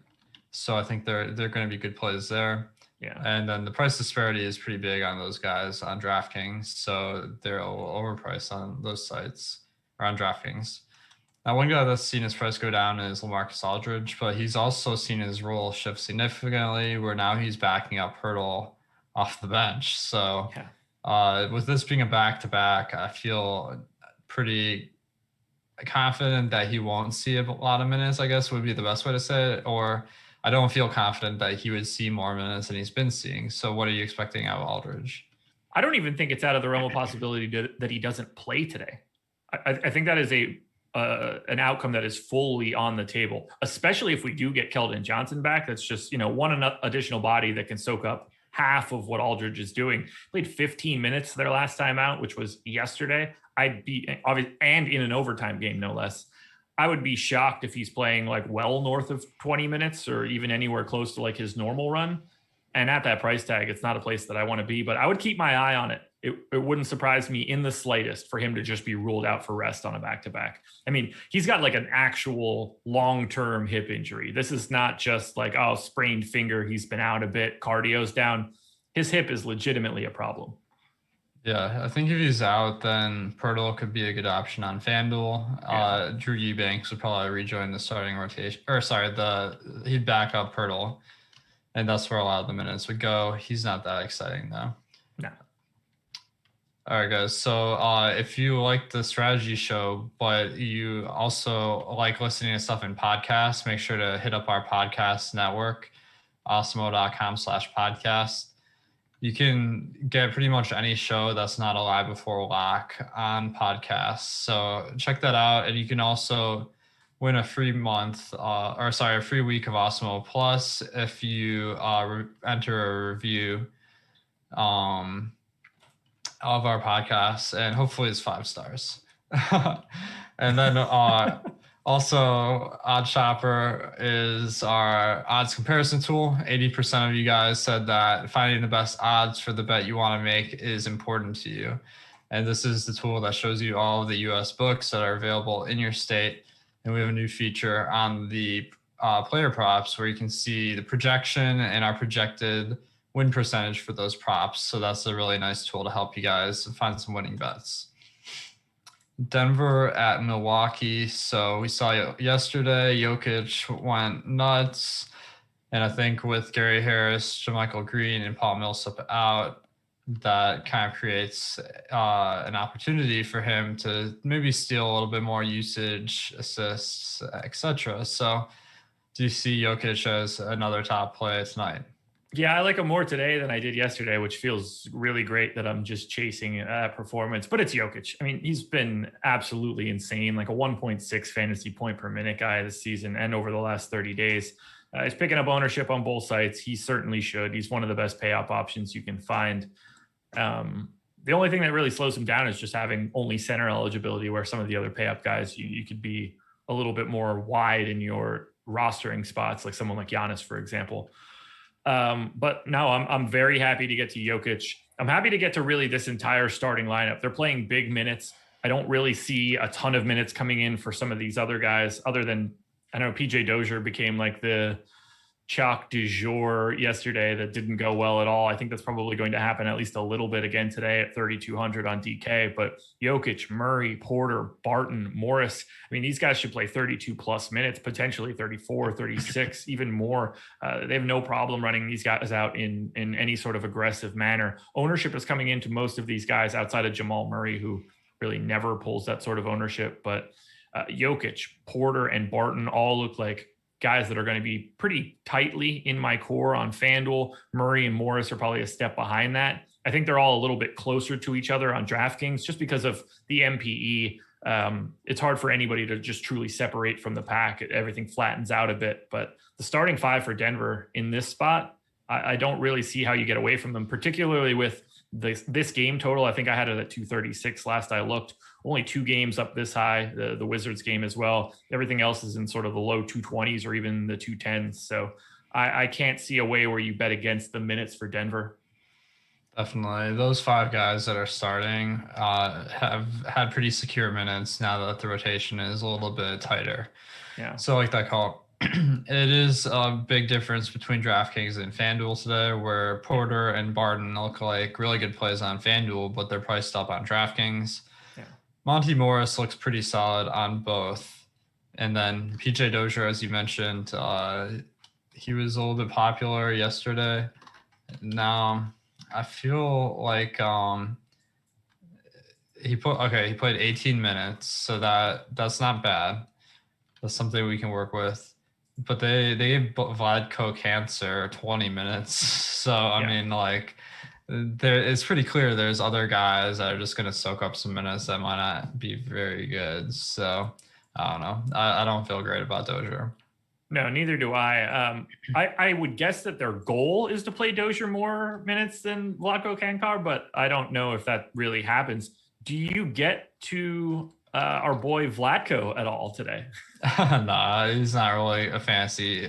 So I think they're going to be good plays there. Yeah. And then the price disparity is pretty big on those guys on DraftKings. So they're overpriced on those sites or on DraftKings. Now, one guy that's seen his price go down is LaMarcus Aldridge, but he's also seen his role shift significantly where now he's backing up Hurdle off the bench. So with this being a back-to-back, I feel pretty confident that he won't see a lot of minutes, I guess would be the best way to say it. Or I don't feel confident that he would see more minutes than he's been seeing. So what are you expecting out of Aldridge? I don't even think it's out of the realm of possibility that he doesn't play today. I think that is an outcome that is fully on the table, especially if we do get Keldon Johnson back. That's just, one additional body that can soak up half of what Aldridge is doing. Played 15 minutes their last time out, which was yesterday. I'd be obvious, and in an overtime game, no less. I would be shocked if he's playing like well north of 20 minutes or even anywhere close to like his normal run. And at that price tag, it's not a place that I want to be, but I would keep my eye on it. It wouldn't surprise me in the slightest for him to just be ruled out for rest on a back-to-back. I mean, he's got like an actual long-term hip injury. This is not just like, sprained finger, he's been out a bit, cardio's down. His hip is legitimately a problem. Yeah, I think if he's out, then Pirtle could be a good option on FanDuel. Yeah. Drew Eubanks would probably rejoin the starting rotation. He'd back up Pirtle, and that's where a lot of the minutes would go. He's not that exciting, though. No. All right, guys. So if you like the strategy show, but you also like listening to stuff in podcasts, make sure to hit up our podcast network, awesemo.com/podcast. You can get pretty much any show that's not a live before lock on podcasts. So check that out. And you can also win a free month, a free week of Awesemo Plus if you enter a review of our podcast, and hopefully it's 5 stars. And then also, Odd Shopper is our odds comparison tool. 80% of you guys said that finding the best odds for the bet you want to make is important to you. And this is the tool that shows you all of the U.S. books that are available in your state. And we have a new feature on the player props where you can see the projection and our projected win percentage for those props. So that's a really nice tool to help you guys find some winning bets. Denver at Milwaukee. So we saw yesterday, Jokic went nuts. And I think with Gary Harris, JaMychal Green, and Paul Millsap out, that kind of creates an opportunity for him to maybe steal a little bit more usage, assists, etc. So do you see Jokic as another top play tonight? Yeah, I like him more today than I did yesterday, which feels really great that I'm just chasing performance. But it's Jokic. I mean, he's been absolutely insane, like a 1.6 fantasy point per minute guy this season and over the last 30 days. He's picking up ownership on both sides. He certainly should. He's one of the best pay-up options you can find. The only thing that really slows him down is just having only center eligibility, where some of the other pay-up guys, you could be a little bit more wide in your rostering spots, like someone like Giannis, for example. But no, I'm very happy to get to Jokic. I'm happy to get to really this entire starting lineup. They're playing big minutes. I don't really see a ton of minutes coming in for some of these other guys, other than, I know PJ Dozier became like the chalk du jour yesterday that didn't go well at all. I think that's probably going to happen at least a little bit again today at 3,200 on DK. But Jokic, Murray, Porter, Barton, Morris, I mean, these guys should play 32 plus minutes, potentially 34, 36, even more. They have no problem running these guys out in any sort of aggressive manner. Ownership is coming into most of these guys outside of Jamal Murray, who really never pulls that sort of ownership. But Jokic, Porter, and Barton all look like guys that are going to be pretty tightly in my core on FanDuel. Murray and Morris are probably a step behind that. I think they're all a little bit closer to each other on DraftKings just because of the MPE. It's hard for anybody to just truly separate from the pack. Everything flattens out a bit. But the starting five for Denver in this spot, I don't really see how you get away from them, particularly with this game total. I think I had it at 236 last I looked. Only 2 games up this high, the Wizards game as well. Everything else is in sort of the low 220s or even the 210s. So I can't see a way where you bet against the minutes for Denver. Definitely. Those 5 guys that are starting have had pretty secure minutes now that the rotation is a little bit tighter. Yeah. So like that call. It is a big difference between DraftKings and FanDuel today, where Porter and Barton look like really good plays on FanDuel, but they're priced up on DraftKings. Yeah. Monty Morris looks pretty solid on both. And then PJ Dozier, as you mentioned, he was a little bit popular yesterday. Now, I feel like he played 18 minutes, so that's not bad. That's something we can work with. But they gave Vladko Cancer 20 minutes. So, I mean, like, it's pretty clear there's other guys that are just going to soak up some minutes that might not be very good. So, I don't know. I don't feel great about Dozier. No, neither do I. I would guess that their goal is to play Dozier more minutes than Vlatko Cancar, but I don't know if that really happens. Do you get to our boy Vlatko at all today? Nah, he's not really a fantasy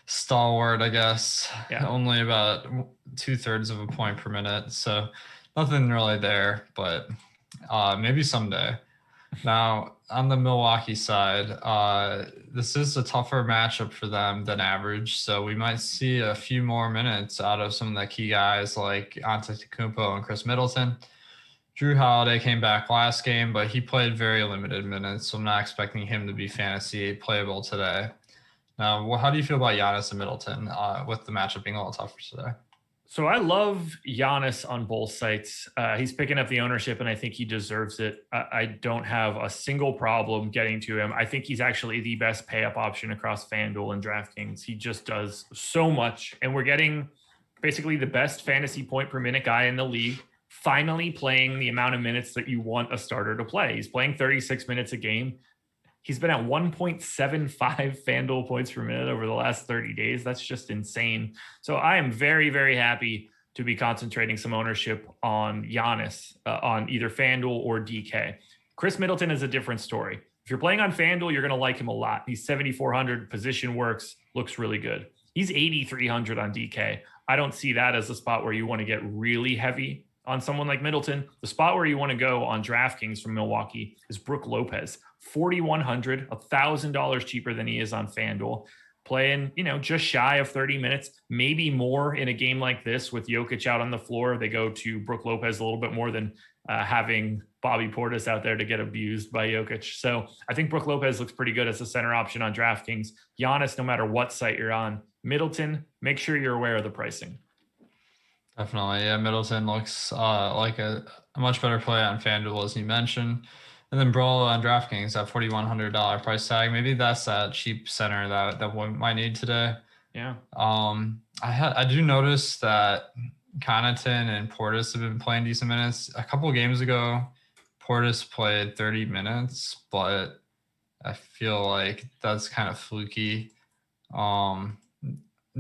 stalwart, I guess. Yeah. Only about 2/3 of a point per minute. So nothing really there, but maybe someday. Now, on the Milwaukee side, this is a tougher matchup for them than average. So we might see a few more minutes out of some of the key guys like Antetokounmpo and Chris Middleton. Drew Holiday came back last game, but he played very limited minutes, so I'm not expecting him to be fantasy playable today. Now, how do you feel about Giannis and Middleton with the matchup being a little tougher today? So I love Giannis on both sites. He's picking up the ownership, and I think he deserves it. I don't have a single problem getting to him. I think he's actually the best pay-up option across FanDuel and DraftKings. He just does so much, and we're getting basically the best fantasy point per minute guy in the league, finally playing the amount of minutes that you want a starter to play. He's playing 36 minutes a game. He's been at 1.75 FanDuel points per minute over the last 30 days. That's just insane. So I am very, very happy to be concentrating some ownership on Giannis on either FanDuel or DK. Chris Middleton is a different story. If you're playing on FanDuel, you're going to like him a lot. He's 7,400, position works, looks really good. He's 8,300 on DK. I don't see that as a spot where you want to get really heavy on someone like Middleton. The spot where you want to go on DraftKings from Milwaukee is Brook Lopez, 4,100, $1,000 cheaper than he is on FanDuel, playing, just shy of 30 minutes, maybe more in a game like this with Jokic out on the floor. They go to Brook Lopez a little bit more than having Bobby Portis out there to get abused by Jokic. So I think Brook Lopez looks pretty good as a center option on DraftKings. Giannis, no matter what site you're on. Middleton, make sure you're aware of the pricing. Definitely. Yeah, Middleton looks like a much better play on FanDuel, as you mentioned. And then Brawl on DraftKings, that $4,100 price tag. Maybe that's that cheap center that we might need today. Yeah. I do notice that Connaughton and Portis have been playing decent minutes. A couple of games ago, Portis played 30 minutes, but I feel like that's kind of fluky.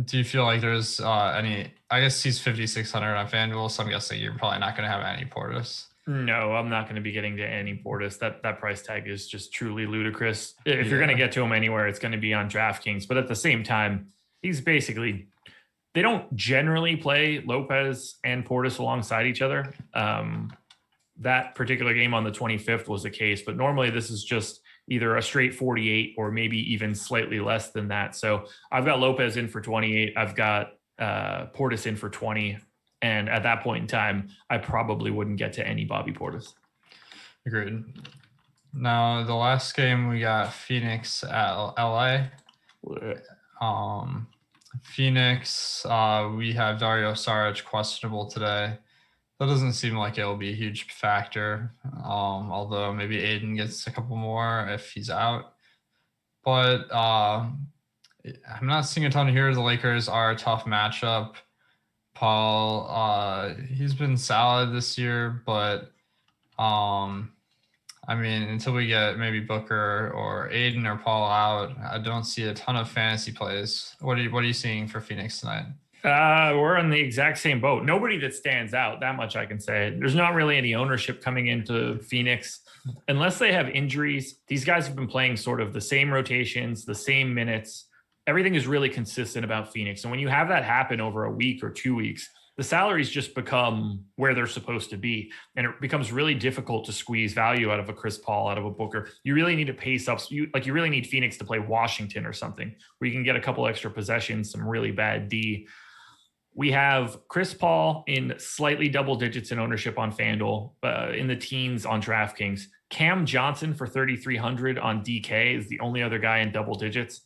Do you feel like there's any? I guess he's 5,600 on FanDuel, so I'm guessing you're probably not going to have any Portis. No, I'm not going to be getting to any Portis. That price tag is just truly ludicrous. If you're going to get to him anywhere, it's going to be on DraftKings. But at the same time, he's basically, they don't generally play Lopez and Portis alongside each other. That particular game on the 25th was the case, but normally this is just either a straight 48 or maybe even slightly less than that. So I've got Lopez in for 28. I've got Portis in for 20. And at that point in time, I probably wouldn't get to any Bobby Portis. Agreed. Now, the last game, we got Phoenix at LA. Phoenix, we have Dario Saric questionable today. That doesn't seem like it will be a huge factor, although maybe Aiden gets a couple more if he's out. But I'm not seeing a ton here. The Lakers are a tough matchup. Paul, he's been solid this year, but I mean, until we get maybe Booker or Aiden or Paul out, I don't see a ton of fantasy plays. What are you seeing for Phoenix tonight? We're on the exact same boat. Nobody that stands out, that much I can say. There's not really any ownership coming into Phoenix. Unless they have injuries, these guys have been playing sort of the same rotations, the same minutes. Everything is really consistent about Phoenix. And when you have that happen over a week or 2 weeks, the salaries just become where they're supposed to be. And it becomes really difficult to squeeze value out of a Chris Paul, out of a Booker. You really need to pace up. You really need Phoenix to play Washington or something where you can get a couple extra possessions, some really bad D. We have Chris Paul in slightly double digits in ownership on FanDuel, in the teens on DraftKings. Cam Johnson for 3,300 on DK is the only other guy in double digits.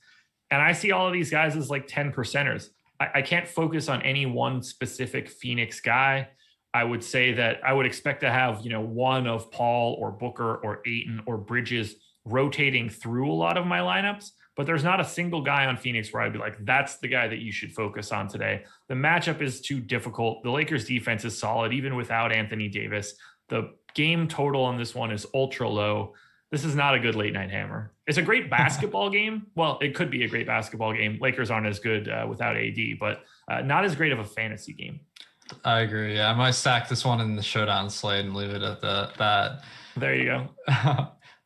And I see all of these guys as like 10 percenters. I can't focus on any one specific Phoenix guy. I would say that I would expect to have, one of Paul or Booker or Ayton or Bridges rotating through a lot of my lineups, but there's not a single guy on Phoenix where I'd be like, that's the guy that you should focus on today. The matchup is too difficult. The Lakers defense is solid, even without Anthony Davis. The game total on this one is ultra low. This is not a good late night hammer. It's a great basketball game. Well, it could be a great basketball game. Lakers aren't as good without AD, but not as great of a fantasy game. I agree. Yeah, I might stack this one in the showdown slate and leave it at that. There you go.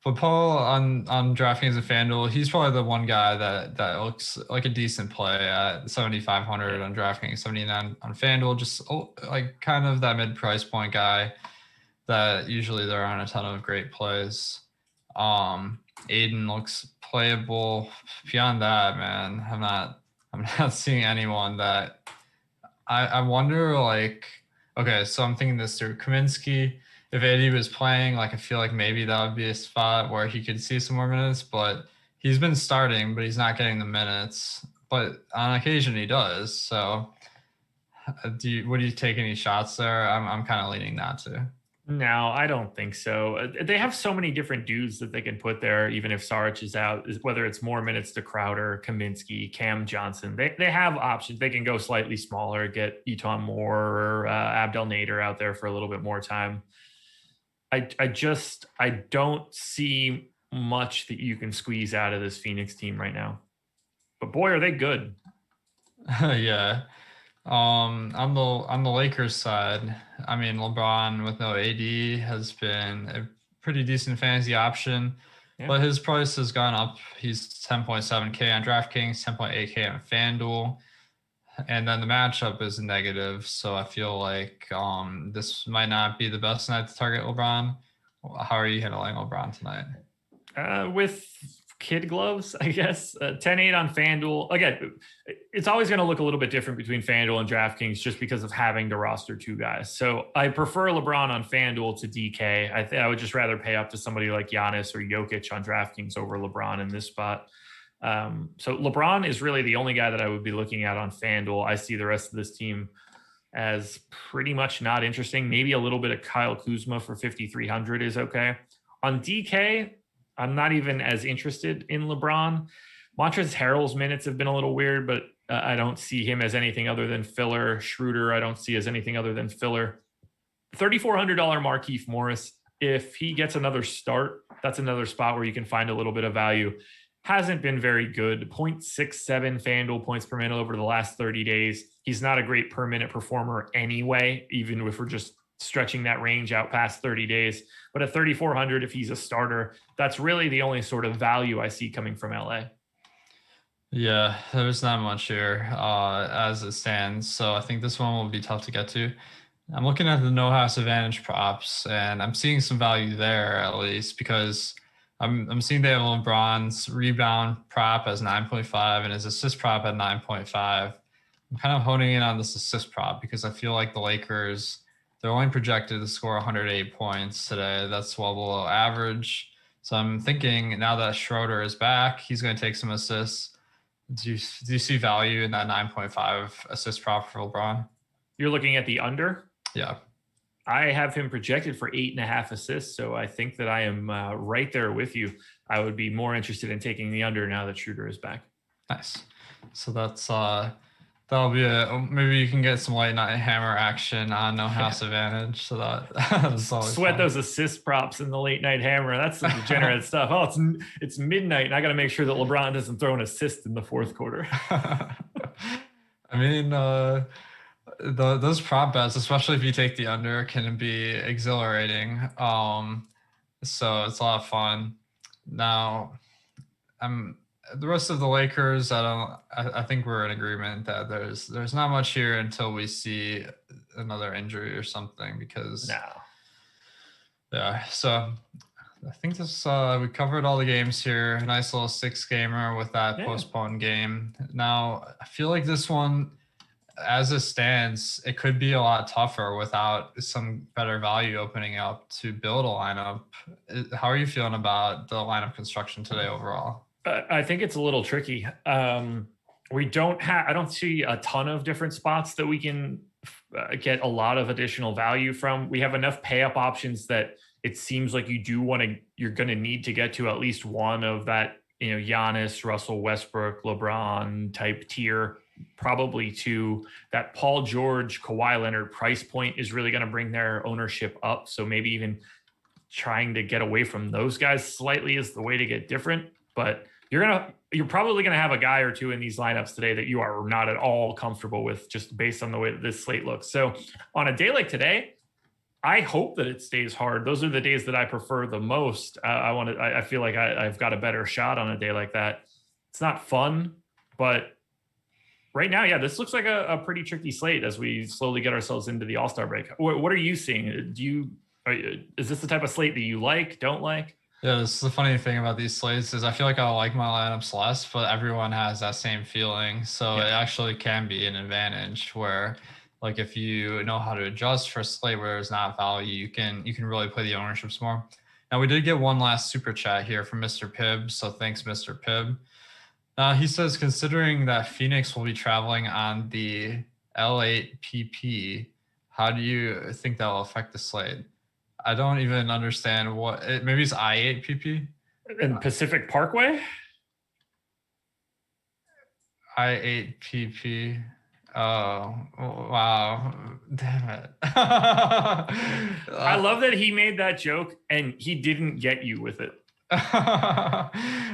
But Paul on DraftKings and FanDuel, he's probably the one guy that looks like a decent play at 7,500 on DraftKings, 79 on FanDuel. Just like kind of that mid price point guy that usually there aren't a ton of great plays. Aiden looks playable. Beyond that, man, I'm not seeing anyone that I wonder, like, okay, so I'm thinking this through. Kaminsky, if AD was playing, like, I feel like maybe that would be a spot where he could see some more minutes, but he's been starting, but he's not getting the minutes. But on occasion he does. So would you take any shots there? I'm kind of leaning not to. No, I don't think so. They have so many different dudes that they can put there, even if Saric is out, whether it's more minutes to Crowder, Kaminsky, Cam Johnson. They have options. They can go slightly smaller, get Eton Moore or Abdel Nader out there for a little bit more time. I don't see much that you can squeeze out of this Phoenix team right now. But boy, are they good. Yeah. On the Lakers side, I mean, LeBron with no AD has been a pretty decent fantasy option, but his price has gone up. He's 10.7K on DraftKings, 10.8K on FanDuel, and then the matchup is negative. So I feel like this might not be the best night to target LeBron. How are you handling LeBron tonight? With kid gloves, I guess. 10-8 on FanDuel. Again, it's always going to look a little bit different between FanDuel and DraftKings just because of having to roster two guys. So I prefer LeBron on FanDuel to DK. I would just rather pay up to somebody like Giannis or Jokic on DraftKings over LeBron in this spot. So LeBron is really the only guy that I would be looking at on FanDuel. I see the rest of this team as pretty much not interesting. Maybe a little bit of Kyle Kuzma for 5,300 is okay. On DK, I'm not even as interested in LeBron. Montrezl Harrell's minutes have been a little weird, but I don't see him as anything other than filler. Schroeder, I don't see as anything other than filler. $3,400 Markieff Morris. If he gets another start, that's another spot where you can find a little bit of value. Hasn't been very good. 0.67 FanDuel points per minute over the last 30 days. He's not a great per minute performer anyway, even if we're just stretching that range out past 30 days. But at 3,400, if he's a starter, that's really the only sort of value I see coming from LA. Yeah, there's not much here as it stands. So I think this one will be tough to get to. I'm looking at the no house advantage props, and I'm seeing some value there at least because I'm seeing they have LeBron's rebound prop as 9.5 and his assist prop at 9.5. I'm kind of honing in on this assist prop because I feel like the Lakers, they're only projected to score 108 points today. That's well below average. So I'm thinking now that Schroeder is back, he's going to take some assists. Do you see value in that 9.5 assist prop for LeBron? You're looking at the under? Yeah. I have him projected for 8.5 assists, so I think that I am right there with you. I would be more interested in taking the under now that Schroeder is back. Nice. So that's that'll be maybe you can get some late night hammer action on No House Advantage. So that's always sweat fun. Those assist props in the late night hammer. That's some degenerate stuff. Oh, it's midnight, and I got to make sure that LeBron doesn't throw an assist in the fourth quarter. I mean, those prop bets, especially if you take the under, can be exhilarating. So it's a lot of fun. Now, the rest of the Lakers, I think we're in agreement that there's not much here until we see another injury or something because yeah. So I think this we covered all the games here. A nice little 6-gamer with that postponed game. Now I feel like this one, as it stands, it could be a lot tougher without some better value opening up to build a lineup. How are you feeling about the lineup construction today overall? I think it's a little tricky. I don't see a ton of different spots that we can get a lot of additional value from. We have enough pay up options that it seems like you're going to need to get to at least one of that, Giannis, Russell Westbrook, LeBron type tier, probably to that Paul George, Kawhi Leonard price point is really going to bring their ownership up. So maybe even trying to get away from those guys slightly is the way to get different. But you're probably going to have a guy or two in these lineups today that you are not at all comfortable with just based on the way that this slate looks. So on a day like today, I hope that it stays hard. Those are the days that I prefer the most. I feel like I've got a better shot on a day like that. It's not fun, but right now, this looks like a pretty tricky slate as we slowly get ourselves into the All-Star break. What are you seeing? Is this the type of slate that you like, don't like? Yeah, this is the funny thing about these slates is I feel like I like my lineups less, but everyone has that same feeling. So it actually can be an advantage where, like, if you know how to adjust for a slate where there's not value, you can really play the ownerships more. Now, we did get one last super chat here from Mr. Pibb. So thanks, Mr. Pibb. He says, considering that Phoenix will be traveling on the L8 PP, how do you think that will affect the slate? I don't even understand maybe it's I8 PP? In Pacific Parkway? I8 PP. Oh, wow. Damn it. I love that he made that joke and he didn't get you with it. All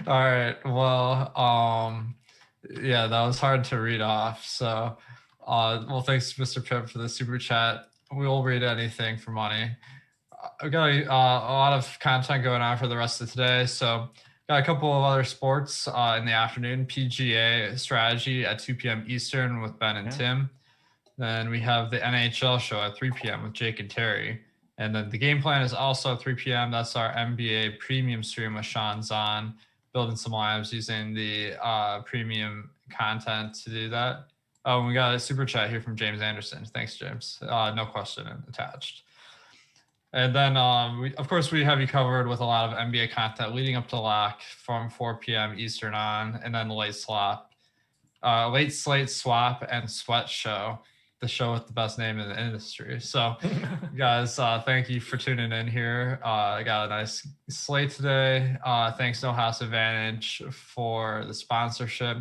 right. Well, that was hard to read off. So, thanks, Mr. Pip, for the super chat. We will read anything for money. I've got a lot of content going on for the rest of today. So, got a couple of other sports in the afternoon. PGA strategy at 2 p.m. Eastern with Ben and Tim. Then we have the NHL show at 3 p.m. with Jake and Terry. And then the game plan is also at 3 p.m. That's our NBA premium stream with Sean Zahn, building some lives using the premium content to do that. Oh, we got a super chat here from James Anderson. Thanks, James. No question attached. And then, of course, we have you covered with a lot of NBA content leading up to lock from 4 p.m. Eastern on, and then the late slate swap and sweat show, the show with the best name in the industry. So, guys, thank you for tuning in here. I got a nice slate today. Thanks, No House Advantage, for the sponsorship.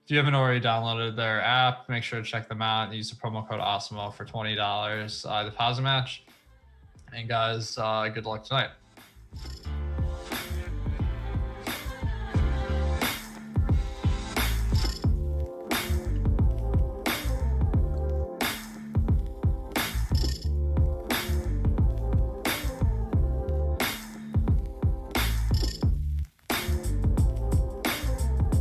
If you haven't already downloaded their app, make sure to check them out and use the promo code Awesemo for $20 deposit match. And guys, good luck tonight.